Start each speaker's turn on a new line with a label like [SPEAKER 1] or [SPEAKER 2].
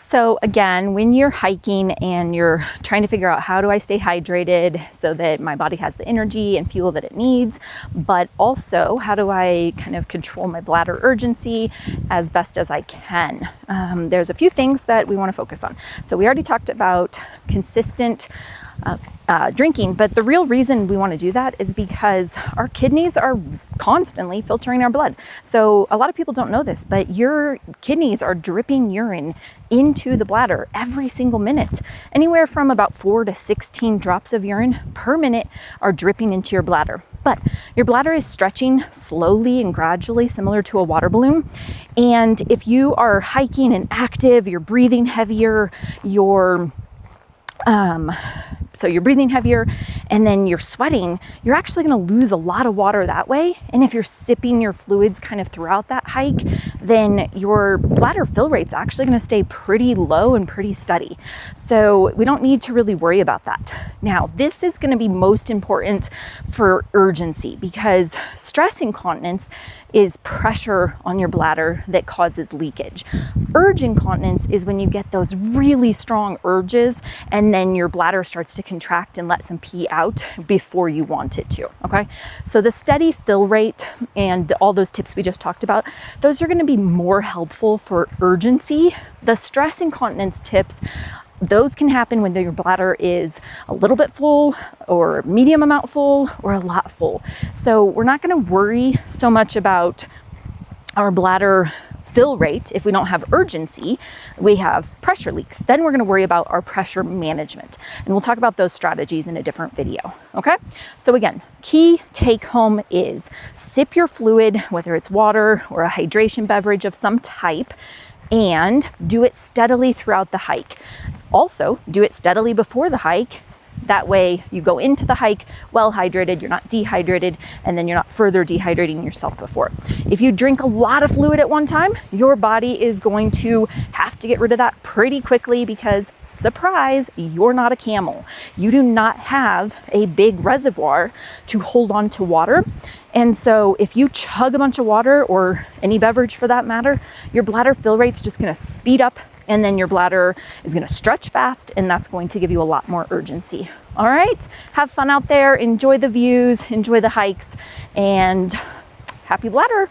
[SPEAKER 1] So again, when you're hiking and you're trying to figure out how do I stay hydrated so that my body has the energy and fuel that it needs, but also how do I kind of control my bladder urgency as best as I can? There's a few things that we want to focus on. So we already talked about consistent drinking, but the real reason we want to do that is because our kidneys are constantly filtering our blood. So a lot of people don't know this, but your kidneys are dripping urine into the bladder every single minute. Anywhere from about 4 to 16 drops of urine per minute are dripping into your bladder. But your bladder is stretching slowly and gradually, similar to a water balloon. And if you are hiking and active, you're breathing heavier, so you're breathing heavier and then you're sweating, you're actually going to lose a lot of water that way. And if you're sipping your fluids kind of throughout that hike, then your bladder fill rate's actually going to stay pretty low and pretty steady. So we don't need to really worry about that. Now, this is going to be most important for urgency because stress incontinence is pressure on your bladder that causes leakage. Urge incontinence is when you get those really strong urges and then your bladder starts to contract and let some pee out before you want it to, okay? So the steady fill rate and all those tips we just talked about, those are going to be more helpful for urgency. The stress incontinence tips, those can happen when your bladder is a little bit full or medium amount full or a lot full. So we're not going to worry so much about our bladder fill rate if we don't have urgency. We have pressure leaks. Then we're going to worry about our pressure management. And we'll talk about those strategies in a different video. Okay? So again, key take home is sip your fluid, whether it's water or a hydration beverage of some type, and do it steadily throughout the hike. Also, do it steadily before the hike. That way you go into the hike well hydrated, you're not dehydrated, and then you're not further dehydrating yourself before. If you drink a lot of fluid at one time, your body is going to have to get rid of that pretty quickly because, surprise, you're not a camel. You do not have a big reservoir to hold on to water. And so if you chug a bunch of water or any beverage for that matter, your bladder fill rate's just going to speed up and then your bladder is going to stretch fast and that's going to give you a lot more urgency. All right, have fun out there, enjoy the views, enjoy the hikes, and happy bladder.